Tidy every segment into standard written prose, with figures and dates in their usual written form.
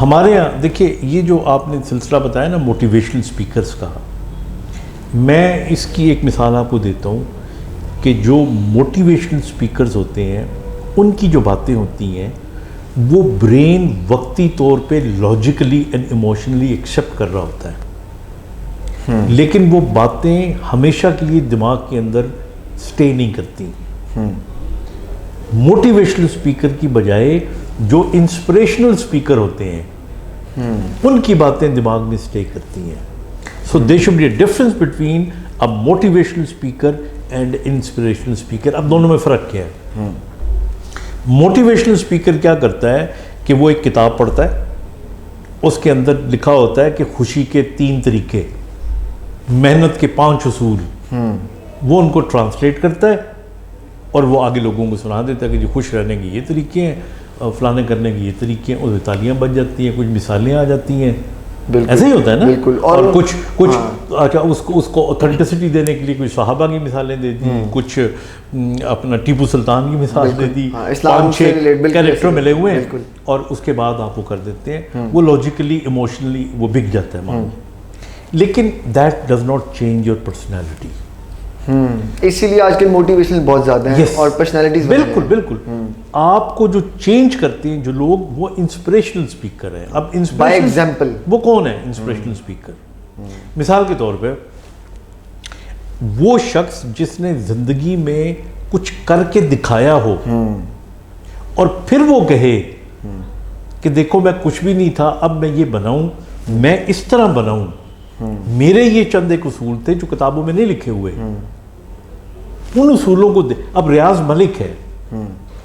हमारे यहाँ देखिए, ये जो आपने सिलसिला बताया ना मोटिवेशनल स्पीकर्स का, मैं इसकी एक मिसाल आपको देता हूँ कि जो मोटिवेशनल स्पीकर्स होते हैं उनकी जो बातें होती हैं वो ब्रेन वक्ती तौर पे लॉजिकली एंड इमोशनली एक्सेप्ट कर रहा होता है, लेकिन वो बातें हमेशा के लिए दिमाग के अंदर स्टे नहीं करती। मोटिवेशनल स्पीकर की बजाय जो इंस्पिरेशनल स्पीकर होते हैं उनकी बातें दिमाग में स्टे करती हैं। So there should be a difference between a motivational speaker and inspirational speaker. अब दोनों में फ़र्क क्या है? मोटिवेशनल स्पीकर क्या करता है कि वो एक किताब पढ़ता है, उसके अंदर लिखा होता है कि खुशी के 3 तरीके, मेहनत के 5 उसूल, वो उनको ट्रांसलेट करता है और वो आगे लोगों को सुना देता है कि जो खुश रहने के ये तरीके हैं, फलाने करने के ये तरीके हैं, उसमें तालियां बज जाती हैं, कुछ मिसालें आ जाती हैं। ऐसे ही होता है ना। बिल्कुल। और कुछ अच्छा उसको ऑथेंटिसिटी देने के लिए कुछ सहाबा की मिसालें दे दी, कुछ अपना टीपू सुल्तान की मिसाल दे दी, 5-6 कैरेक्टर मिले हुए हैं और उसके बाद आप वो कर देते हैं। वो लॉजिकली इमोशनली वो बिक जाता है मामला, लेकिन that does not change your personality. इसीलिए आजकल मोटिवेशनल बहुत ज़्यादा है और पर्सनैलिटीज। बिल्कुल। आपको जो चेंज करते हैं जो लोग, वो इंस्पिरेशनल स्पीकर हैं। अब बाय एग्जांपल वो कौन है इंस्पिरेशनल स्पीकर? मिसाल के तौर पे वो शख्स जिसने जिंदगी में कुछ करके दिखाया हो और फिर वो कहे कि देखो मैं कुछ भी नहीं था, अब मैं ये बनाऊं, मैं इस तरह बनाऊं, मेरे ये चंद एक उसूल थे जो किताबों में नहीं लिखे हुए, उन उसूलों को अब रियाज मलिक है,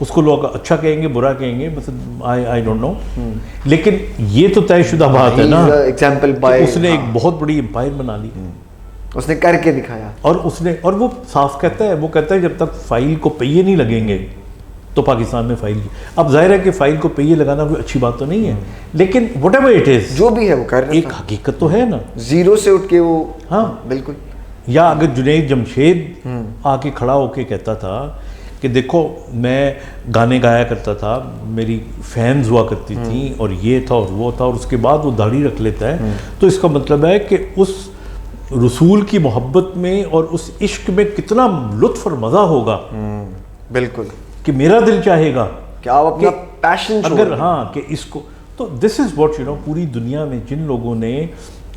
उसको लोग अच्छा कहेंगे बुरा कहेंगे, मतलब आई डोंट नो, लेकिन ये तो तयशुदा बात है ना एग्जांपल उसने एक बहुत बड़ी एम्पायर बना ली, उसने करके दिखाया। और वो साफ कहता है, वो कहता है जब तक फाइल को पहिए नहीं लगेंगे तो पाकिस्तान में फाइल की। अब जाहिर है कि फाइल को पहिए लगाना कोई अच्छी बात तो नहीं है, लेकिन व्हाटएवर इट इज, जो भी है वो कर रहा एक हकीकत तो है ना, जीरो से उठ के वो। हाँ बिल्कुल। या अगर जुनैद जमशेद आके खड़ा होके कहता था कि देखो मैं गाने गाया करता था, मेरी फैंस हुआ करती थी और ये था और वो था, और उसके बाद वो दाढ़ी रख लेता है, तो इसका मतलब है कि उस रसूल की मोहब्बत में और उस इश्क में कितना लुत्फ और मज़ा होगा। बिल्कुल। कि मेरा दिल चाहेगा कि आप अपना पैशन अगर हाँ कि इसको, तो दिस इज व्हाट पूरी दुनिया में जिन लोगों ने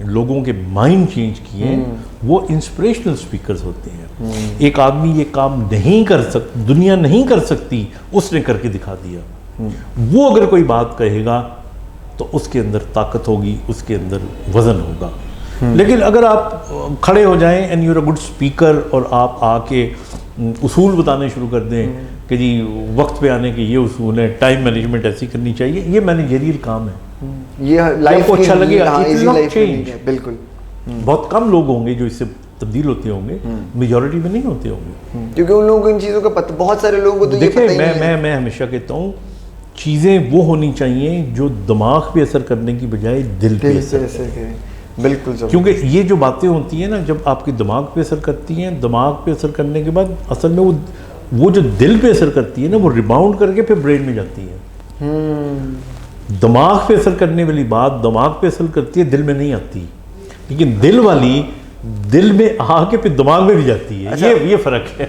लोगों के माइंड चेंज किए वो इंस्पिरेशनल स्पीकर्स होते हैं। एक आदमी ये काम नहीं कर सकता, दुनिया नहीं कर सकती, उसने करके दिखा दिया। वो अगर कोई बात कहेगा तो उसके अंदर ताकत होगी, उसके अंदर वजन होगा। लेकिन अगर आप खड़े हो जाएं and you're a good speaker और आप आके उसूल बताने शुरू कर दें कि जी वक्त पे आने के ये उसूल है, टाइम मैनेजमेंट ऐसी करनी चाहिए, ये मैनेजरियल काम है, ये लाइफ को अच्छा लगेगा। बिल्कुल। बहुत कम लोग होंगे जो इससे तब्दील होते होंगे, मेजॉरिटी में नहीं होते होंगे, क्योंकि उन लोगों को इन चीज़ों का पता, बहुत सारे लोगों को तो ये पता ही नहीं है। मैं हमेशा कहता हूँ चीज़ें वो होनी चाहिए जो दिमाग पे असर करने की बजाय दिल पे असर करे। बिल्कुल। क्योंकि ये जो बातें होती हैं ना, जब आपके दिमाग पे असर करती हैं, दिमाग पे असर करने के बाद असल में वो जो दिल पे असर करती है ना, वो रिबाउंड करके फिर ब्रेन में जाती है। दिमाग पे असर करने वाली बात दिमाग पे असर करती है, दिल में नहीं आती, लेकिन दिल वाली दिल में आके फिर दिमाग में भी जाती है। ये फ़र्क है।